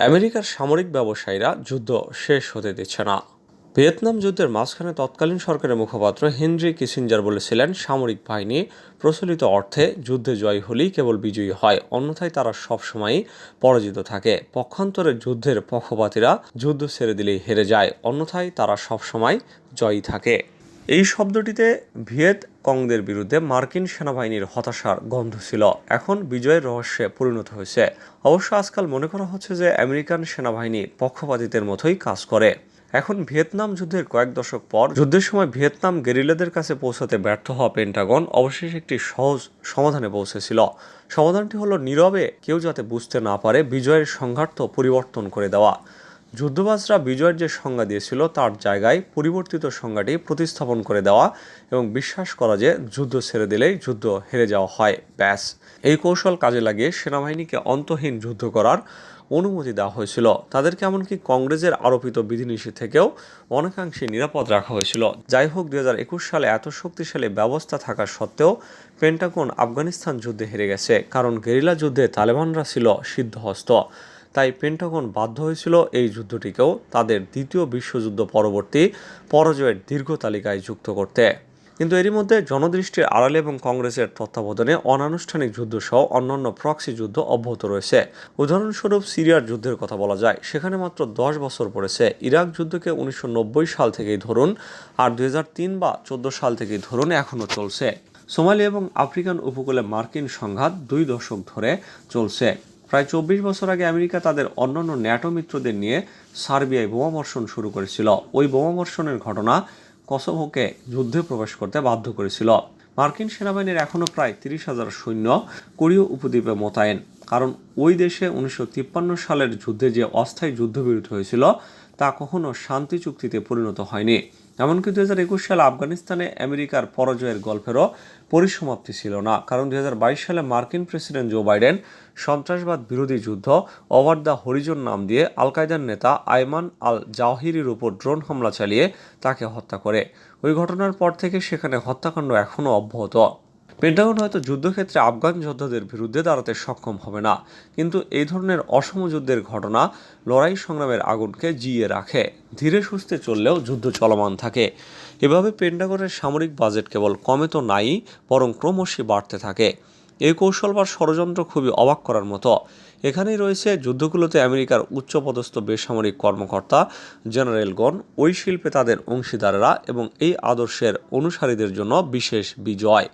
আমেরিকার সামরিক ব্যবসায়ীরা যুদ্ধ শেষ হতে দিচ্ছে না। ভিয়েতনাম যুদ্ধের মাঝখানে তৎকালীন সরকারের মুখপাত্র হেনরি কিসিঞ্জার বলেছিলেন, সামরিক বাহিনী প্রচলিত অর্থে যুদ্ধে জয়ী হলেই কেবল বিজয়ী হয়, অন্যথায় তারা সবসময়ই পরাজিত থাকে। পক্ষান্তরে যুদ্ধের পক্ষপাতীরা যুদ্ধ ছেড়ে দিলেই হেরে যায়, অন্যথায় তারা সবসময় জয়ী থাকে। এই শব্দটিতে ভিয়েত কংদের বিরুদ্ধে মার্কিন সেনাবাহিনীর হতাশার গন্ধ ছিল, এখন বিজয়ের রহস্যে পরিণত হয়েছে। অবশ্য আজকাল মনে করা হচ্ছে যে আমেরিকান সেনাবাহিনী পক্ষপাতীদের মতোই কাজ করে। এখন ভিয়েতনাম যুদ্ধের কয়েক দশক পর যুদ্ধের সময় ভিয়েতনাম গেরিলাদের কাছে পৌঁছাতে ব্যর্থ হওয়া পেন্টাগন অবশেষে একটি সহজ সমাধানে পৌঁছেছিল। সমাধানটি হলো নীরবে কেউ যাতে বুঝতে না পারে বিজয়ের সংঘাত পরিবর্তন করে দেওয়া। যুদ্ধবাজরা বিজয়ের যে সংজ্ঞা দিয়েছিল তার জায়গায় পরিবর্তিত সংজ্ঞাটি প্রতিস্থাপন করে দেওয়া এবং বিশ্বাস করা যে যুদ্ধ ছেড়ে দিলেই যুদ্ধ হেরে যাওয়া হয়, ব্যাস। এই কৌশল কাজে লাগিয়ে সেনাবাহিনীকে অন্তহীন যুদ্ধ করার অনুমতি দেওয়া হয়েছিল। তাদেরকে এমনকি কংগ্রেসের আরোপিত বিধিনিষেধ থেকেও অনেকাংশে নিরাপদ রাখা হয়েছিল। যাই হোক, 2021 সালে এত শক্তিশালী ব্যবস্থা থাকা সত্ত্বেও পেন্টাগন আফগানিস্তান যুদ্ধে হেরে গেছে, কারণ গেরিলা যুদ্ধে তালেবানরা ছিল সিদ্ধহস্ত। তাই পেন্টাগন বাধ্য হয়েছিল এই যুদ্ধটিকেও তাদের দ্বিতীয় বিশ্বযুদ্ধ পরবর্তী পরাজয়ের দীর্ঘ তালিকায় যুক্ত করতে। কিন্তু এরই মধ্যে জনদৃষ্টির আড়ালে এবং কংগ্রেসের তত্ত্বাবধানে অনানুষ্ঠানিক যুদ্ধসহ অন্যান্য প্রক্সি যুদ্ধ অব্যাহত রয়েছে। উদাহরণস্বরূপ সিরিয়ার যুদ্ধের কথা বলা যায়, সেখানে মাত্র 10 বছর পড়েছে। ইরাক যুদ্ধকে 1990 সাল থেকেই ধরুন, আর 2003 বা 14 সাল থেকেই ধরুন, এখনও চলছে। সোমালি এবং আফ্রিকান উপকূলে মার্কিন সংঘাত 2 দশক ধরে চলছে। প্রায় 24 বছর আগে আমেরিকা তাদের অন্যান্য ন্যাটো মিত্রদের নিয়ে সার্বিয়ায় বোমাবর্ষণ শুরু করেছিল। ওই বোমাবর্ষণের ঘটনা কসোভোকে যুদ্ধে প্রবেশ করতে বাধ্য করেছিল। মার্কিন সেনাবাহিনীর এখনও প্রায় 30,000 সৈন্য কোরীয় উপদ্বীপে মোতায়েন, কারণ ওই দেশে 1953 সালের যুদ্ধে যে অস্থায়ী যুদ্ধবিরতি হয়েছিল তা কখনো শান্তি চুক্তিতে পরিণত হয়নি। এমনকি 2021 সালে আফগানিস্তানে আমেরিকার পরাজয়ের গল্পেরও পরিসমাপ্তি ছিল না, কারণ 2022 সালে মার্কিন প্রেসিডেন্ট জো বাইডেন সন্ত্রাসবাদ বিরোধী যুদ্ধ ওভার দ্য হরিজন নাম দিয়ে আল কায়দার নেতা আয়মান আল জাওহিরির উপর ড্রোন হামলা চালিয়ে তাকে হত্যা করে। ওই ঘটনার পর থেকে সেখানে হত্যাকাণ্ড এখনও অব্যাহত। পেন্টাগন হয়তো যুদ্ধক্ষেত্রে আফগান যোদ্ধাদের বিরুদ্ধে দাঁড়াতে সক্ষম হবে না, কিন্তু এই ধরনের অসম যুদ্ধের ঘটনা লড়াই সংগ্রামের আগুনকে জিইয়ে রাখে। ধীরে সুস্থে চললেও যুদ্ধ চলমান থাকে। এভাবে পেন্টাগনের সামরিক বাজেট কেবল কমে তো নাই, বরং ক্রমশই বাড়তে থাকে। এই কৌশল বা ষড়যন্ত্র খুবই অবাক করার মতো। এখানেই রয়েছে যুদ্ধগুলোতে আমেরিকার উচ্চপদস্থ বেসামরিক কর্মকর্তা, জেনারেলগণ, ওই শিল্পে তাদের অংশীদাররা এবং এই আদর্শের অনুসারীদের জন্য বিশেষ বিজয়।